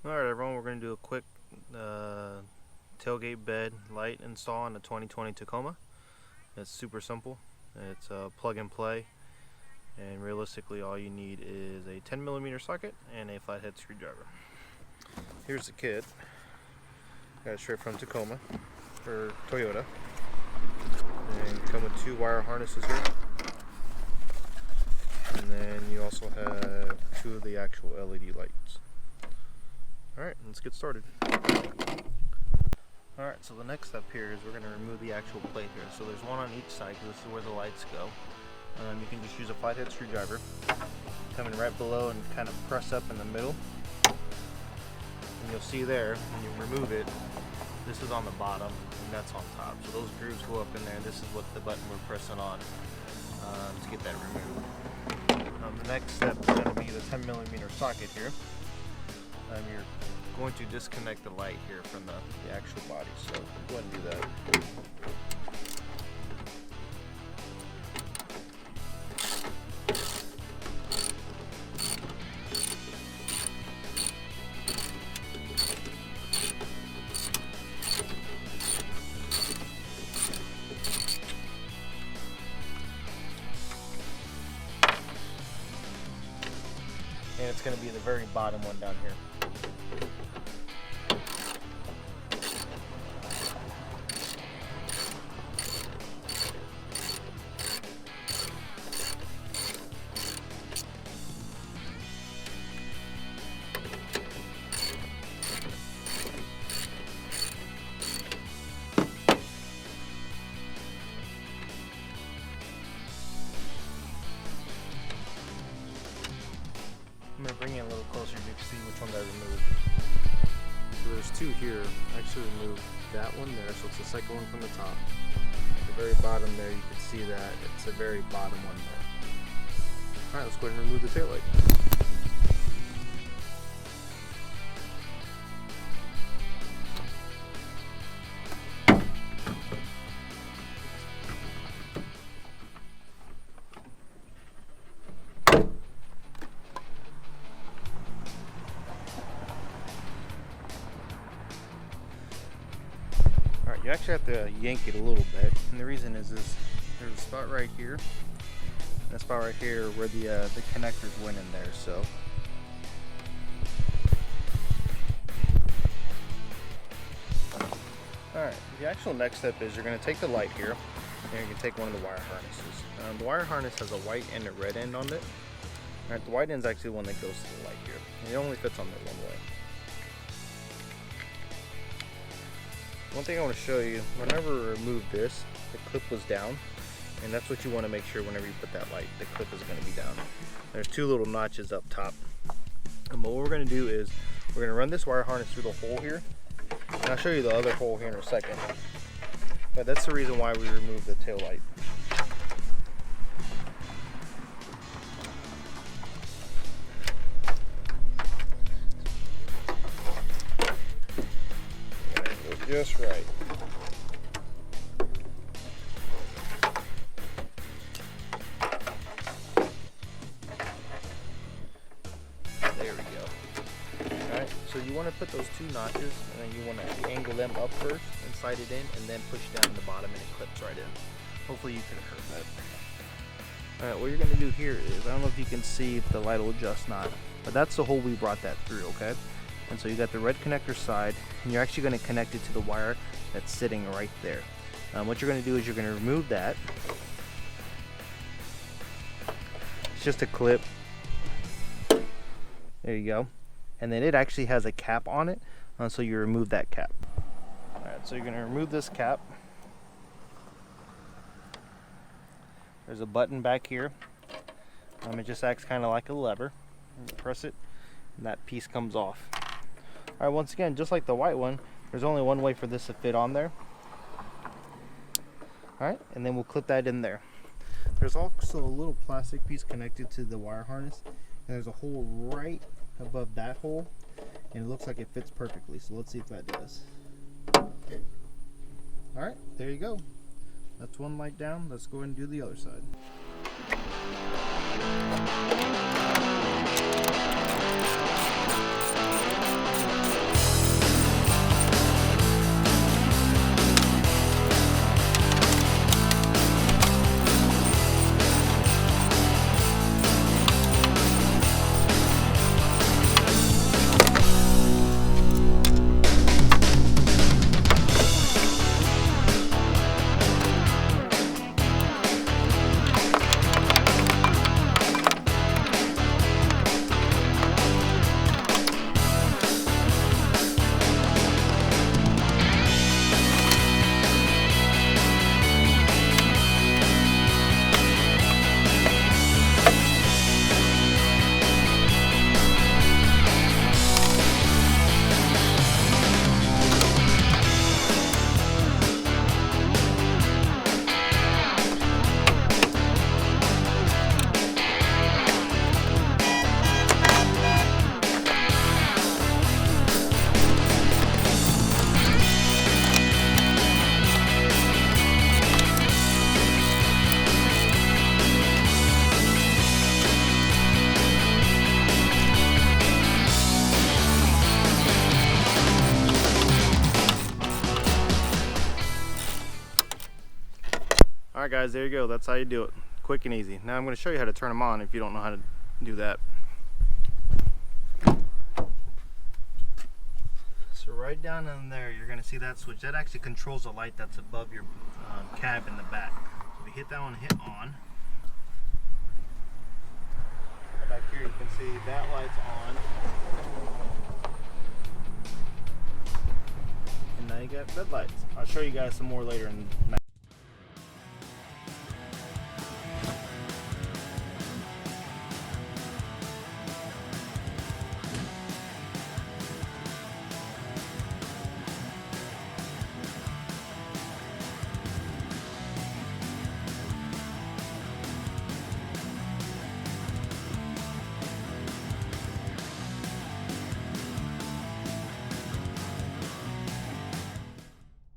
Alright everyone, we're going to do a quick tailgate bed light install on the 2020 Tacoma. It's super simple. It's plug and play, and realistically all you need is a 10mm socket and a flathead screwdriver. Here's the kit. Got it straight from Tacoma for Toyota, and come with 2 wire harnesses here, and then you also have 2 of the actual LED lights. Alright, let's get started. Alright, so the next step here is we're going to remove the actual plate here. So there's one on each side, because this is where the lights go. You can just use a flathead screwdriver, come in right below and kind of press up in the middle. And you'll see there, when you remove it, this is on the bottom and that's on top. So those grooves go up in there, and this is what the button we're pressing on to get that removed. The next step is going to be the 10mm socket here. You're going to disconnect the light here from the actual body, so go ahead and do that. And it's going to be the very bottom one down here. I'm going to bring it a little closer so you can see which ones I removed. So there's 2 here. I actually removed that one there, so it's the second one from the top. At the very bottom there, you can see that it's the very bottom one there. Alright, let's go ahead and remove the taillight. You actually have to yank it a little bit, and the reason is there's a spot right here, and a spot right here where the connectors went in there. So alright, the actual next step is you're going to take the light here, and you can take one of the wire harnesses. The wire harness has a white and a red end on it. Alright, the white end is actually the one that goes to the light here, and it only fits on there one way. One thing I want to show you, whenever we remove this, the clip was down, and that's what you want to make sure whenever you put that light, the clip is going to be down. There's 2 little notches up top. And what we're going to do is, we're going to run this wire harness through the hole here, and I'll show you the other hole here in a second. But that's the reason why we removed the tail light. Just right. There we go. Alright, so you want to put those 2 notches, and then you want to angle them up first and slide it in, and then push down the bottom and it clips right in. Hopefully you can hear that. Alright, what you're going to do here is, I don't know if you can see if the light will adjust not, but that's the hole we brought that through, okay? And so you got the red connector side, and you're actually going to connect it to the wire that's sitting right there. What you're going to do is you're going to remove that. It's just a clip. There you go. And then it actually has a cap on it, so you remove that cap. Alright, so you're going to remove this cap. There's a button back here. It just acts kind of like a lever. You press it, and that piece comes off. Alright, once again, just like the white one, there's only one way for this to fit on there. Alright, and then we'll clip that in there. There's also a little plastic piece connected to the wire harness, and there's a hole right above that hole, and it looks like it fits perfectly. So let's see if that does. Alright, there you go. That's one light down. Let's go ahead and do the other side. Alright guys, there you go. That's how you do it. Quick and easy. Now I'm going to show you how to turn them on if you don't know how to do that. So right down in there, you're going to see that switch. That actually controls the light that's above your cab in the back. So if you hit that one, hit on. Back here you can see that light's on. And now you got red lights. I'll show you guys some more later in